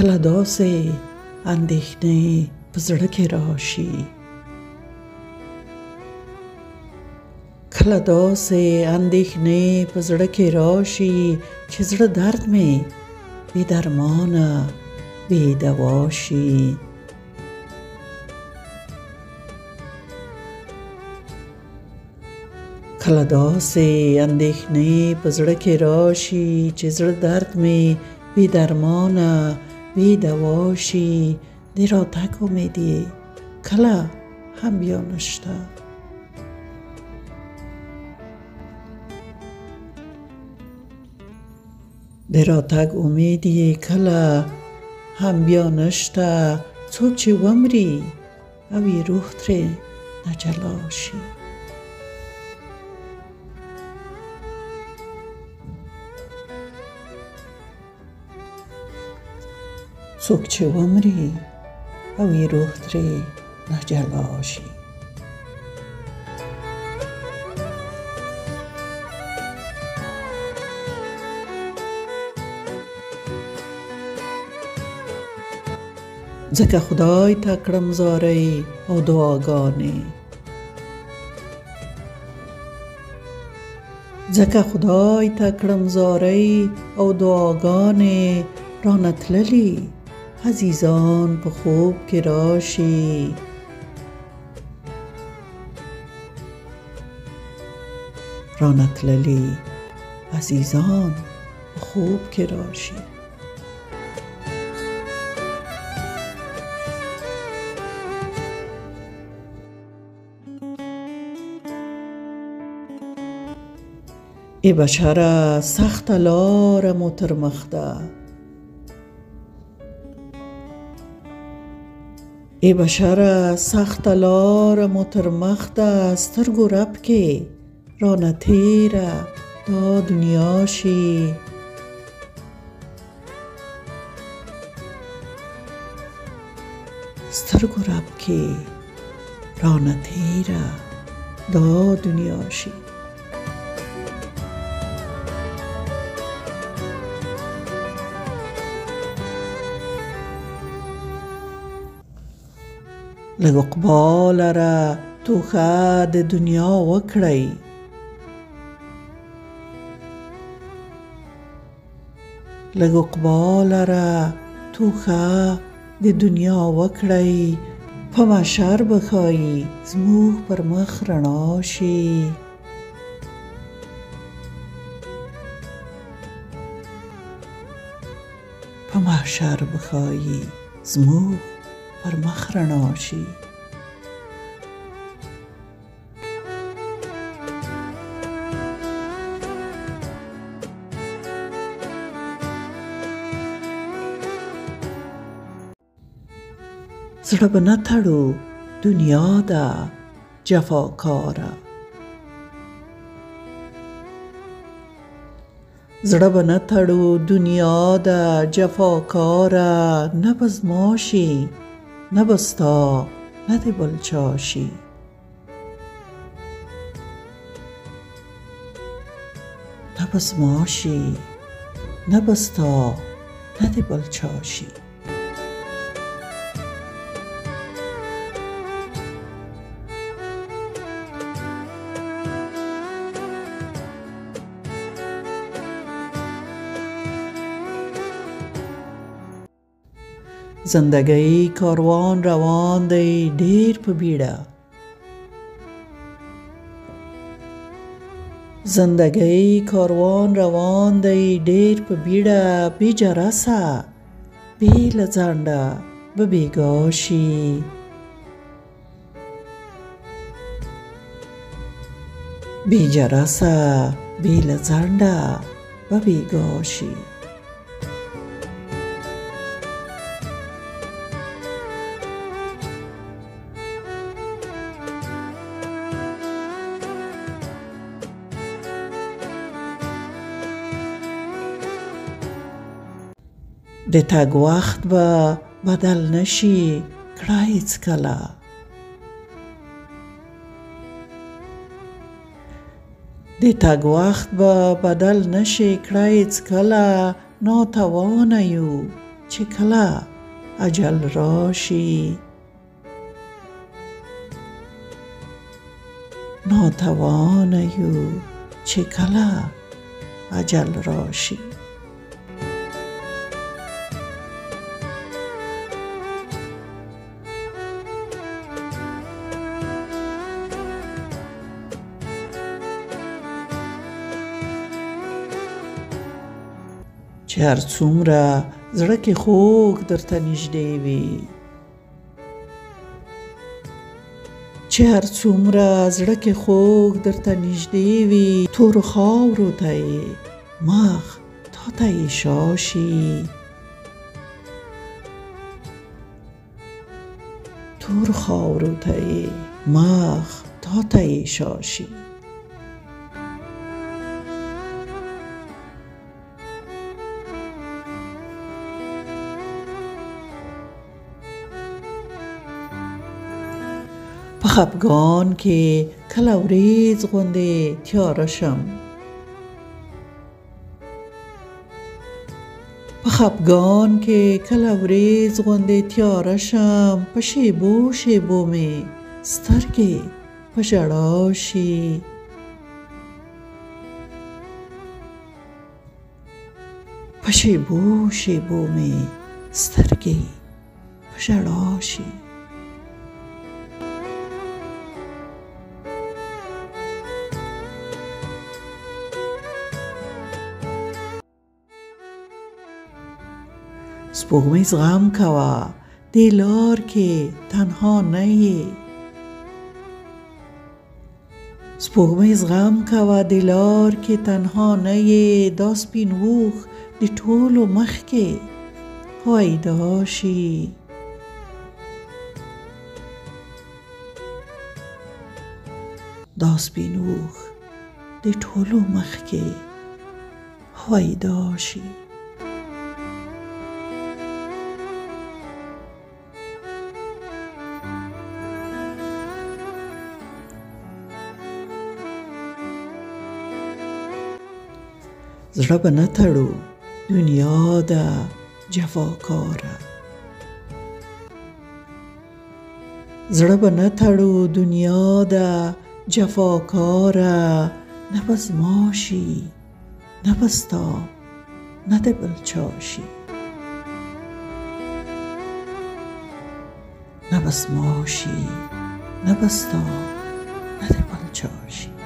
کله داسې اندېښنې په زړه کې راشي، کله داسې اندېښنې په زړه کې راشي چې زړه درد مې بې درمانه بې دوا شي. کله داسې اندېښنې په زړه کې راشي چې زړه درد مې بې درمانه بې دوا شي. د راتګ امید یې کله هم بیا نشته، د راتګ امید یې کله هم بیا نشته. څوک چې ومري او یې روح ترې نه جلا شي. څوک چې ومري او یې روح ترې نه جلا شي. ځکه خدای ته کړم زارۍ او دعاګانې، ځکه خدای ته کړم زارۍ او دعاګانې. رانه تللي عزیزان په خوب کې راشي، رانه تللي عزیزان په خوب کې راشي. ای بشره سخت لاره مو تر مخ ده، ای بشره سخت لاره مو تر مخ ده. سترګو رپ کې رانه تیره دا دنیا شي. سترګو رپ کې رانه تیره دا دنیا شي. لږ عقباله را توښه د دنیا وکړئ، لږ عقباله را توښه د دنیا وکړئ. په محشر به ښایي زموږ پر مخ رڼا شي. په محشر به ښایي زموږ پر مخ رڼا شي. زړه به نه تړو دنیا ده جفاکاره، زړه به نه تړو دنیا ده جفاکاره. نه به زما شي نه به ستا نه د بل چا شي. نه به زما شي نه به ستا نه د بل چا شي. زندګۍ کاروان روان دی ډېر په بیړه، زندګۍ کاروان روان دی ډېر په بیړه. بې جرسه بې له ځنډه به بېګا شي. بې جرسه بې له ځنډه به بېګا شي. د تګ وخت به بدل نشي کړه هیڅکله، د تګ وخت به بدل نشي کړه هیڅکله. ناتوانه یو چې کله اجل راشي ناتوانه یو چې کله اجل راشي چې هر څومره زړه کې خوږ درته نږدې وي چې هر څومره زړه کې خوږ درته نږدې وي تورو خاورو ته یې مخ تا ته یې شاشي تورو خاورو ته یې مخ تا ته یې شاشي په خفګان کې کله وریځ غوندې تیاره شم په خفګان کې کله وریځ غوندې تیاره شم په شیبو شیبو مې سترګې په ژړا شي په شیبو شیبو مې سترګې په ژړا شي سپوږمۍ زغم کوه دې لار کې تنها نه یې سپوږمۍ زغم کوه دې لار کې تنها نه یې دا سپین اوښ د ټولو مخ کې هویدا شي دا سپین اوښ د ټولو مخ کې هویدا شي زړه به نه تړو دنیا ده جفاکاره زړه به نه تړو دنیا ده جفاکاره نه به زما شي نه به ستا نه د بل چا شي نه به زما شي نه به ستا نه د بل چا شي